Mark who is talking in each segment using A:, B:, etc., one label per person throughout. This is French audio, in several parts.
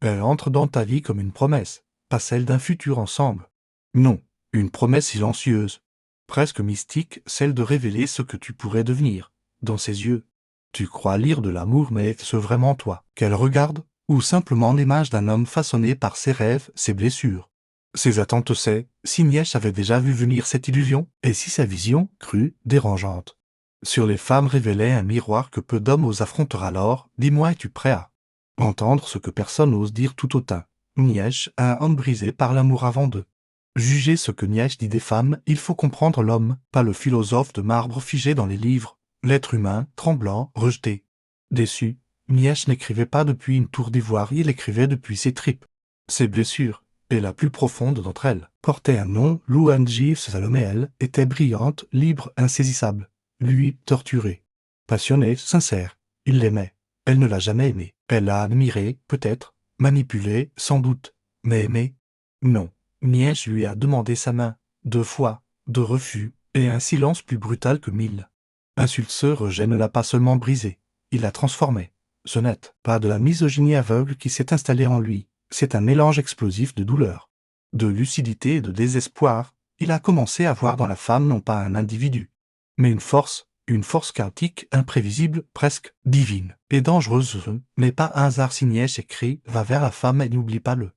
A: Elle entre dans ta vie comme une promesse, pas celle d'un futur ensemble. Non, une promesse silencieuse, presque mystique, celle de révéler ce que tu pourrais devenir, dans ses yeux. Tu crois lire de l'amour, mais est-ce vraiment toi qu'elle regarde, ou simplement l'image d'un homme façonné par ses rêves, ses blessures, ses attentes? Si Nietzsche avait déjà vu venir cette illusion, et si sa vision, crue, dérangeante, sur les femmes révélait un miroir que peu d'hommes osent affronter, alors, dis-moi, es-tu prêt à entendre ce que personne n'ose dire tout autant? Nietzsche, un homme brisé par l'amour avant de juger ce que Nietzsche dit des femmes, il faut comprendre l'homme, pas le philosophe de marbre figé dans les livres, l'être humain, tremblant, rejeté, déçu. Nietzsche n'écrivait pas depuis une tour d'ivoire, il écrivait depuis ses tripes, ses blessures, et la plus profonde d'entre elles portait un nom. Louange Salomé, elle, était brillante, libre, insaisissable. Lui, torturé, passionné, sincère, il l'aimait. Elle ne l'a jamais aimé. Elle l'a admiré, peut-être, manipulé, sans doute, mais aimé? Non. Nietzsche lui a demandé sa main, 2 fois, de refus, et un silence plus brutal que 1000 insultes. Ce rejet ne l'a pas seulement brisé, il l'a transformé. Ce n'est pas de la misogynie aveugle qui s'est installée en lui, c'est un mélange explosif de douleur, de lucidité et de désespoir. Il a commencé à voir dans la femme non pas un individu, mais une force chaotique, imprévisible, presque divine, et dangereuse. Mais pas un hasard si Nietzsche écrit « Va vers la femme et n'oublie pas le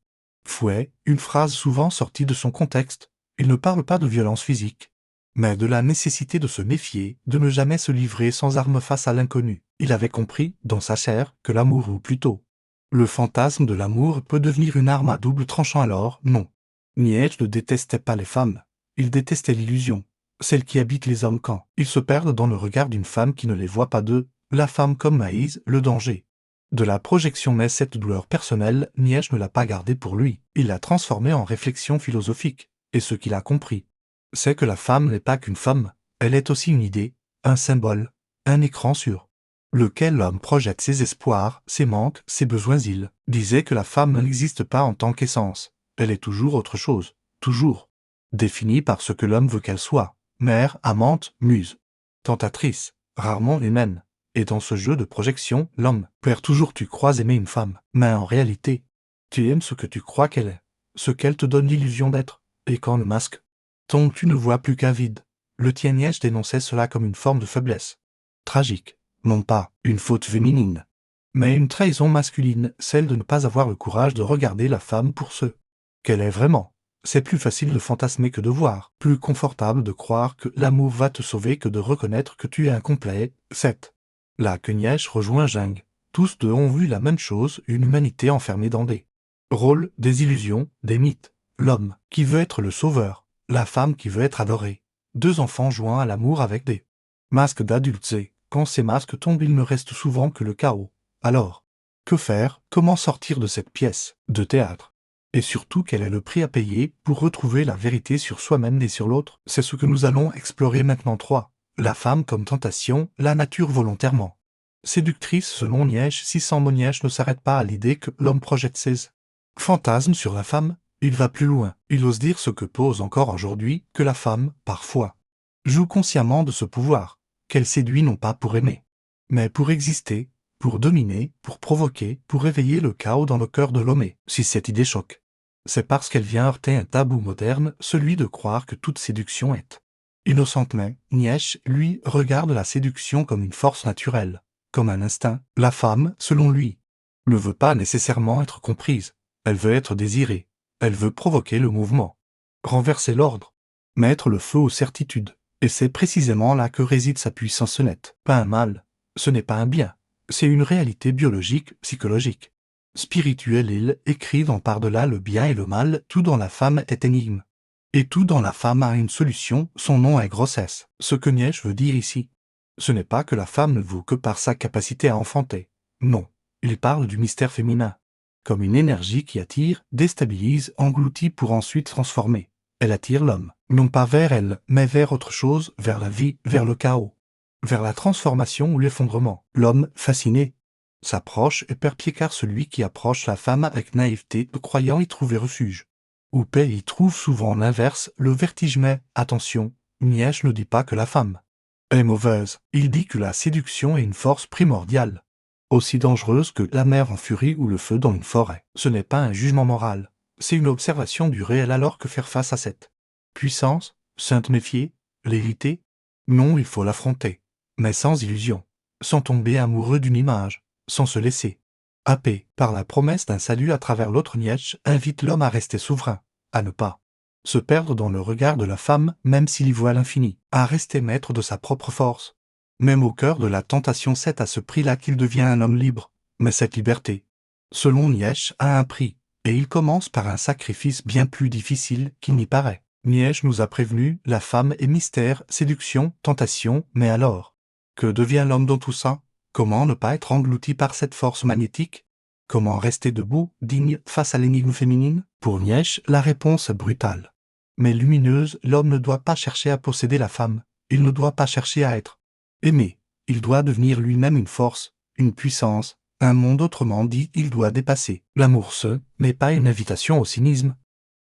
A: fouet », une phrase souvent sortie de son contexte. Il ne parle pas de violence physique, mais de la nécessité de se méfier, de ne jamais se livrer sans armes face à l'inconnu. Il avait compris, dans sa chair, que l'amour, ou plutôt le fantasme de l'amour, peut devenir une arme à double tranchant. Alors, non. Nietzsche ne détestait pas les femmes, il détestait l'illusion, celle qui habite les hommes quand ils se perdent dans le regard d'une femme qui ne les voit pas d'eux, la femme comme maïs, le danger de la projection. Mais cette douleur personnelle, Nietzsche ne l'a pas gardée pour lui, il l'a transformée en réflexion philosophique, et ce qu'il a compris, c'est que la femme n'est pas qu'une femme, elle est aussi une idée, un symbole, un écran sur lequel l'homme projette ses espoirs, ses manques, ses besoins. Il disait que la femme n'existe pas en tant qu'essence, elle est toujours autre chose, toujours définie par ce que l'homme veut qu'elle soit, mère, amante, muse, tentatrice, rarement humaine. Et dans ce jeu de projection, l'homme perd toujours. Tu crois aimer une femme, mais en réalité, tu aimes ce que tu crois qu'elle est, ce qu'elle te donne l'illusion d'être, et quand le masque tombe, tu ne vois plus qu'un vide. Le tien. Nietzsche dénonçait cela comme une forme de faiblesse tragique, non pas une faute féminine, mais une trahison masculine, celle de ne pas avoir le courage de regarder la femme pour ce qu'elle est vraiment. C'est plus facile de fantasmer que de voir, plus confortable de croire que l'amour va te sauver que de reconnaître que tu es incomplet. 7. Là que Nietzsche rejoint Jung. Tous deux ont vu la même chose, une humanité enfermée dans des rôles, des illusions, des mythes. L'homme qui veut être le sauveur, la femme qui veut être adorée. 2 enfants jouant à l'amour avec des masques d'adultes, et quand ces masques tombent, il ne reste souvent que le chaos. Alors, que faire? Comment sortir de cette pièce de théâtre? Et surtout, quel est le prix à payer pour retrouver la vérité sur soi-même et sur l'autre? C'est ce que nous allons explorer maintenant. 3. La femme comme tentation, la nature volontairement séductrice selon Nietzsche. Si sans Nietzsche ne s'arrête pas à l'idée que l'homme projette ses fantasmes sur la femme, il va plus loin. Il ose dire ce que pose encore aujourd'hui, que la femme, parfois, joue consciemment de ce pouvoir, qu'elle séduit non pas pour aimer, mais pour exister, pour dominer, pour provoquer, pour réveiller le chaos dans le cœur de l'homme. Et si cette idée choque, c'est parce qu'elle vient heurter un tabou moderne, celui de croire que toute séduction est innocente. Mais Nietzsche, lui, regarde la séduction comme une force naturelle, comme un instinct. La femme, selon lui, ne veut pas nécessairement être comprise, elle veut être désirée, elle veut provoquer le mouvement, renverser l'ordre, mettre le feu aux certitudes. Et c'est précisément là que réside sa puissance. Ce n'est pas un mal, ce n'est pas un bien, c'est une réalité biologique, psychologique, spirituelle. Il écrit dans Par-delà le bien et le mal, tout dans la femme est énigme. Et tout dans la femme a une solution, son nom est grossesse. Ce que Nietzsche veut dire ici, ce n'est pas que la femme ne vaut que par sa capacité à enfanter. Non, il parle du mystère féminin, comme une énergie qui attire, déstabilise, engloutit pour ensuite transformer. Elle attire l'homme, non pas vers elle, mais vers autre chose, vers la vie, vers le chaos, vers la transformation ou l'effondrement. L'homme, fasciné, s'approche et perd pied, car celui qui approche la femme avec naïveté, croyant y trouver refuge ou paix, y trouve souvent l'inverse, le vertige. Mais, attention, Nietzsche ne dit pas que la femme est mauvaise, il dit que la séduction est une force primordiale, aussi dangereuse que la mer en furie ou le feu dans une forêt. Ce n'est pas un jugement moral, c'est une observation du réel. Alors que faire face à cette puissance, s'en méfier, l'hériter? Non, il faut l'affronter, mais sans illusion, sans tomber amoureux d'une image, sans se laisser happer par la promesse d'un salut à travers l'autre. Nietzsche invite l'homme à rester souverain, à ne pas se perdre dans le regard de la femme même s'il y voit l'infini, à rester maître de sa propre force. Même au cœur de la tentation, c'est à ce prix-là qu'il devient un homme libre. Mais cette liberté, selon Nietzsche, a un prix, et il commence par un sacrifice bien plus difficile qu'il n'y paraît. Nietzsche nous a prévenu, la femme est mystère, séduction, tentation, mais alors, que devient l'homme dans tout ça? Comment ne pas être englouti par cette force magnétique? Comment rester debout, digne, face à l'énigme féminine? Pour Nietzsche, la réponse est brutale, mais lumineuse. L'homme ne doit pas chercher à posséder la femme, il ne doit pas chercher à être aimé, il doit devenir lui-même une force, une puissance, un monde. Autrement dit, il doit dépasser l'amour. Ce n'est pas une invitation au cynisme,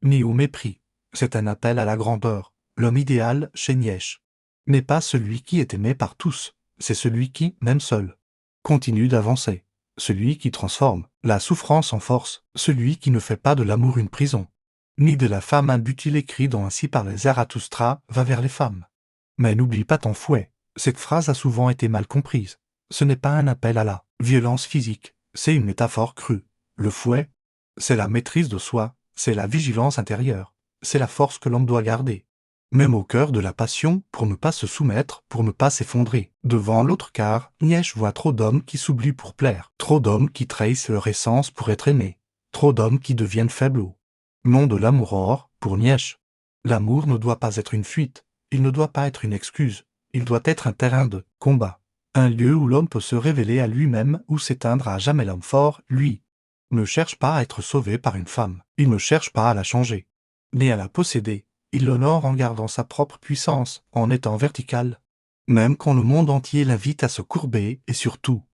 A: ni au mépris, c'est un appel à la grandeur. L'homme idéal, chez Nietzsche, n'est pas celui qui est aimé par tous, c'est celui qui, même seul, continue d'avancer, celui qui transforme la souffrance en force, celui qui ne fait pas de l'amour une prison, ni de la femme un but. Il écrit dans Ainsi parlait Zarathustra, va vers les femmes, mais n'oublie pas ton fouet. Cette phrase a souvent été mal comprise. Ce n'est pas un appel à la violence physique, c'est une métaphore crue. Le fouet, c'est la maîtrise de soi, c'est la vigilance intérieure, c'est la force que l'homme doit garder, même au cœur de la passion, pour ne pas se soumettre, pour ne pas s'effondrer devant l'autre. Car Nietzsche voit trop d'hommes qui s'oublient pour plaire, trop d'hommes qui trahissent leur essence pour être aimés, trop d'hommes qui deviennent faibles au nom de l'amour. Or, pour Nietzsche, l'amour ne doit pas être une fuite, il ne doit pas être une excuse, il doit être un terrain de combat, un lieu où l'homme peut se révéler à lui-même, où s'éteindre à jamais. L'homme fort, lui, ne cherche pas à être sauvé par une femme, il ne cherche pas à la changer, ni à la posséder, il l'honore en gardant sa propre puissance, en étant vertical, même quand le monde entier l'invite à se courber. Et surtout,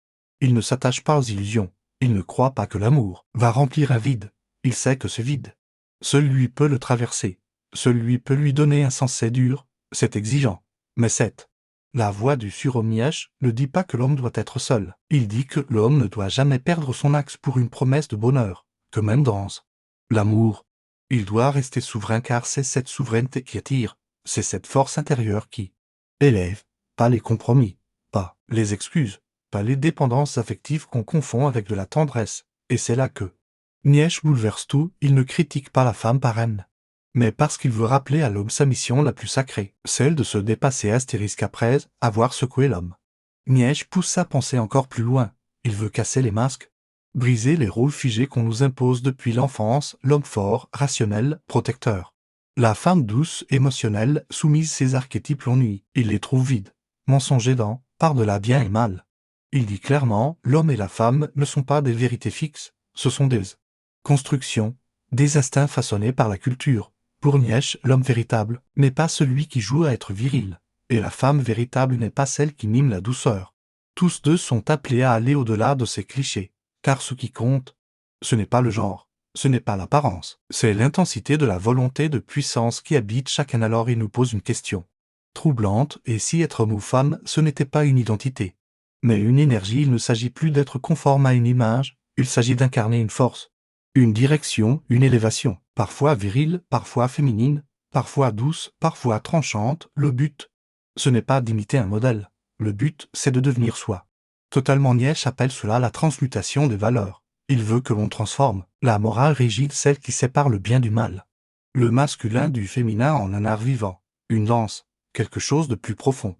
A: il ne s'attache pas aux illusions, il ne croit pas que l'amour va remplir un vide, il sait que ce vide, seul lui peut le traverser, seul lui peut lui donner un sens. C'est dur, c'est exigeant, mais c'est la voix du surhomme. Nietzsche ne dit pas que l'homme doit être seul, il dit que l'homme ne doit jamais perdre son axe pour une promesse de bonheur, que même dans l'amour, il doit rester souverain. Car c'est cette souveraineté qui attire, c'est cette force intérieure qui élève, pas les compromis, pas les excuses, pas les dépendances affectives qu'on confond avec de la tendresse. Et c'est là que Nietzsche bouleverse tout. Il ne critique pas la femme par haine, mais parce qu'il veut rappeler à l'homme sa mission la plus sacrée, celle de se dépasser. Astérisque après avoir secoué l'homme, Nietzsche pousse sa pensée encore plus loin, il veut casser les masques, briser les rôles figés qu'on nous impose depuis l'enfance. L'homme fort, rationnel, protecteur, la femme douce, émotionnelle, soumise. Ces archétypes l'ennuient, il les trouve vides, mensongers dans par-delà bien et mal. Il dit clairement, l'homme et la femme ne sont pas des vérités fixes, ce sont des constructions, des instincts façonnés par la culture. Pour Nietzsche, l'homme véritable n'est pas celui qui joue à être viril, et la femme véritable n'est pas celle qui mime la douceur. Tous deux sont appelés à aller au-delà de ces clichés, car ce qui compte, ce n'est pas le genre, ce n'est pas l'apparence, c'est l'intensité de la volonté de puissance qui habite chacun. Alors il nous pose une question troublante, et si être homme ou femme, ce n'était pas une identité, mais une énergie? Il ne s'agit plus d'être conforme à une image, il s'agit d'incarner une force, une direction, une élévation, parfois virile, parfois féminine, parfois douce, parfois tranchante. Le but, ce n'est pas d'imiter un modèle, le but, c'est de devenir soi. Totalement. Nietzsche appelle cela la transmutation des valeurs. Il veut que l'on transforme la morale rigide, celle qui sépare le bien du mal, le masculin du féminin, en un art vivant, une danse, quelque chose de plus profond,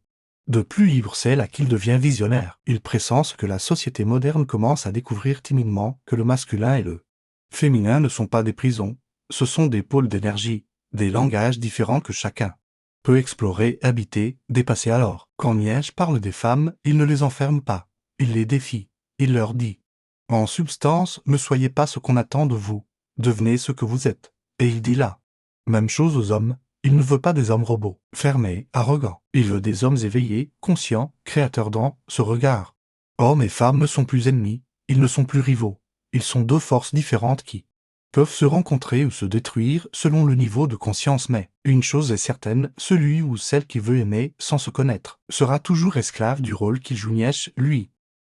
A: de plus libre. C'est là qu'il devient visionnaire. Il pressent que la société moderne commence à découvrir timidement que le masculin et le féminin ne sont pas des prisons, ce sont des pôles d'énergie, des langages différents que chacun peut explorer, habiter, dépasser. Alors, quand Nietzsche parle des femmes, il ne les enferme pas, il les défie, il leur dit, en substance, ne soyez pas ce qu'on attend de vous, devenez ce que vous êtes. Et il dit là, même chose aux hommes, il ne veut pas des hommes robots, fermés, arrogants, il veut des hommes éveillés, conscients, créateurs dans ce regard. Hommes et femmes ne sont plus ennemis, ils ne sont plus rivaux, ils sont deux forces différentes qui peuvent se rencontrer ou se détruire selon le niveau de conscience. Mais une chose est certaine, celui ou celle qui veut aimer sans se connaître sera toujours esclave du rôle qu'il joue. Nietzsche, lui,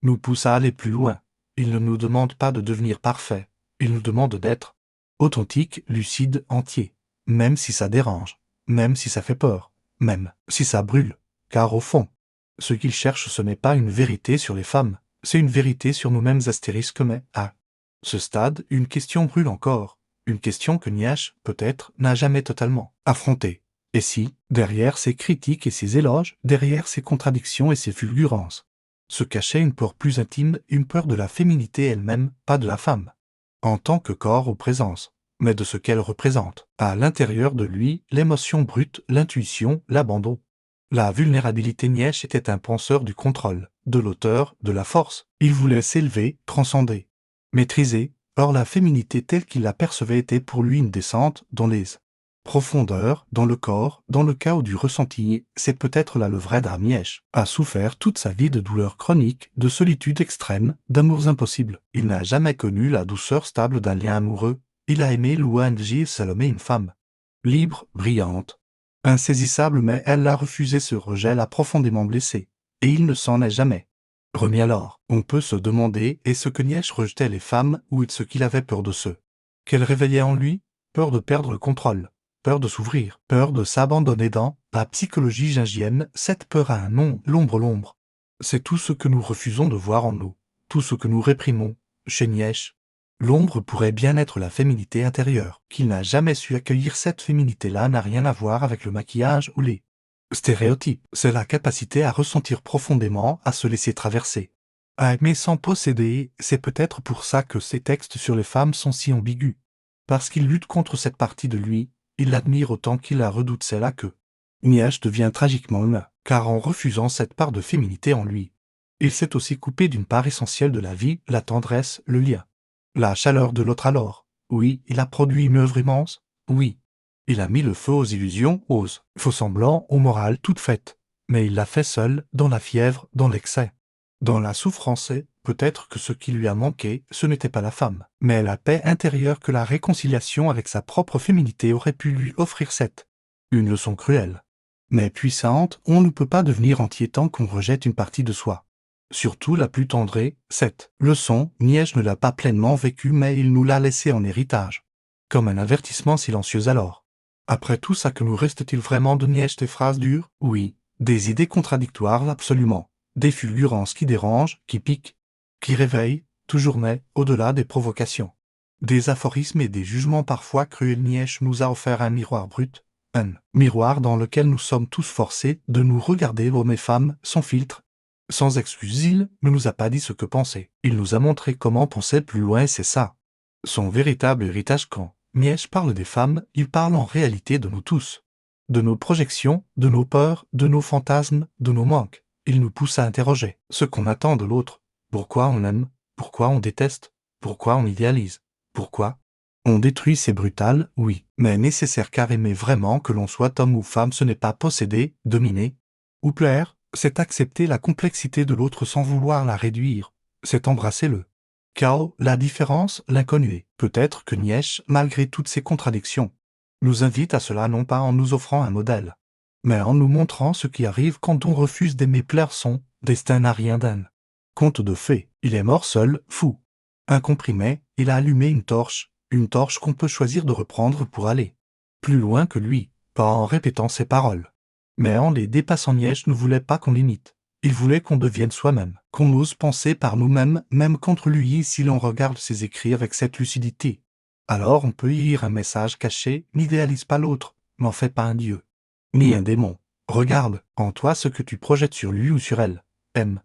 A: nous pousse à aller plus loin. Il ne nous demande pas de devenir parfait, il nous demande d'être authentique, lucide, entier. Même si ça dérange, même si ça fait peur, même si ça brûle. Car au fond, ce qu'il cherche ce n'est pas une vérité sur les femmes, c'est une vérité sur nous-mêmes astérisque mais, à ce stade, une question brûle encore, une question que Nietzsche, peut-être, n'a jamais totalement affrontée. Et si, derrière ses critiques et ses éloges, derrière ses contradictions et ses fulgurances, se cachait une peur plus intime, une peur de la féminité elle-même, pas de la femme, en tant que corps ou présence, mais de ce qu'elle représente, à l'intérieur de lui, l'émotion brute, l'intuition, l'abandon. La vulnérabilité. Nietzsche était un penseur du contrôle, de l'auteur, de la force. Il voulait s'élever, transcender, maîtriser. Or la féminité telle qu'il la percevait était pour lui une descente dans les profondeurs, dans le corps, dans le chaos du ressenti. C'est peut-être là le vrai drame. Nietzsche a souffert toute sa vie de douleurs chroniques, de solitude extrême, d'amours impossibles. Il n'a jamais connu la douceur stable d'un lien amoureux. Il a aimé Louange Salomé, une femme libre, brillante, insaisissable, mais elle l'a refusé. Ce rejet l'a profondément blessé, et il ne s'en est jamais remis. Alors, on peut se demander, est-ce que Nietzsche rejetait les femmes, ou est-ce qu'il avait peur de ceux qu'elles réveillaient en lui? Peur de perdre le contrôle, peur de s'ouvrir, peur de s'abandonner dans la psychologie jungienne. Cette peur a un nom, l'ombre. C'est tout ce que nous refusons de voir en nous, tout ce que nous réprimons. Chez Nietzsche, l'ombre pourrait bien être la féminité intérieure. Qu'il n'a jamais su accueillir cette féminité-là n'a rien à voir avec le maquillage ou les stéréotypes. C'est la capacité à ressentir profondément, à se laisser traverser, à aimer sans posséder. C'est peut-être pour ça que ses textes sur les femmes sont si ambigus. Parce qu'il lutte contre cette partie de lui, il l'admire autant qu'il la redoute. C'est là que Nietzsche devient tragiquement humain, car en refusant cette part de féminité en lui, il s'est aussi coupé d'une part essentielle de la vie, la tendresse, le lien, la chaleur de l'autre. Alors, oui, il a produit une œuvre immense, oui. Il a mis le feu aux illusions, aux faux semblants, aux morales toutes faites. Mais il l'a fait seul, dans la fièvre, dans l'excès, dans la souffrance. Et peut-être que ce qui lui a manqué, ce n'était pas la femme, mais la paix intérieure que la réconciliation avec sa propre féminité aurait pu lui offrir. Cette une leçon cruelle, mais puissante. On ne peut pas devenir entier tant qu'on rejette une partie de soi. Surtout la plus tendrée. Cette leçon, Nietzsche ne l'a pas pleinement vécue, mais il nous l'a laissée en héritage, comme un avertissement silencieux. Alors, après tout ça, que nous reste-t-il vraiment de Nietzsche? Des phrases dures? Oui. Des idées contradictoires? Absolument. Des fulgurances qui dérangent, qui piquent, qui réveillent, toujours mais, au-delà des provocations. Des aphorismes et des jugements parfois cruels. Nietzsche nous a offert un miroir brut, un miroir dans lequel nous sommes tous forcés de nous regarder, hommes et femmes, sans filtre, sans excuse. Il ne nous a pas dit ce que penser. Il nous a montré comment penser plus loin, et c'est ça son véritable héritage. Quand Nietzsche parle des femmes, il parle en réalité de nous tous, de nos projections, de nos peurs, de nos fantasmes, de nos manques. Il nous pousse à interroger ce qu'on attend de l'autre, pourquoi on aime, pourquoi on déteste, pourquoi on idéalise, pourquoi on détruit. C'est brutal, oui, mais nécessaire, car aimer vraiment, que l'on soit homme ou femme, ce n'est pas posséder, dominer ou plaire, c'est accepter la complexité de l'autre sans vouloir la réduire, c'est embrasser le chaos, la différence, l'inconnu. Peut-être que Nietzsche, malgré toutes ces contradictions, nous invite à cela, non pas en nous offrant un modèle, mais en nous montrant ce qui arrive quand on refuse d'aimer. Plaire. Son destin n'a rien d'un conte de fées. Il est mort seul, fou, incomprimé. Il a allumé une torche qu'on peut choisir de reprendre pour aller plus loin que lui, pas en répétant ses paroles, mais en les dépassant. Nietzsche ne voulait pas qu'on l'imite. Il voulait qu'on devienne soi-même, qu'on ose penser par nous-mêmes, même contre lui. Si l'on regarde ses écrits avec cette lucidité, alors on peut y lire un message caché. N'idéalise pas l'autre, n'en fais pas un dieu, ni un démon. Regarde en toi ce que tu projettes sur lui ou sur elle. Aime.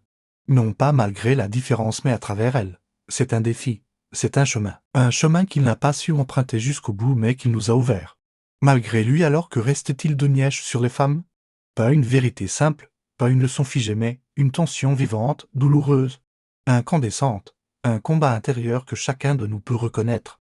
A: Non pas malgré la différence, mais à travers elle. C'est un défi, c'est un chemin qu'il n'a pas su emprunter jusqu'au bout, mais qu'il nous a ouvert. Malgré lui. Alors, que reste-t-il de Nietzsche sur les femmes? Pas une vérité simple, pas une leçon figée, mais une tension vivante, douloureuse, incandescente, un combat intérieur que chacun de nous peut reconnaître.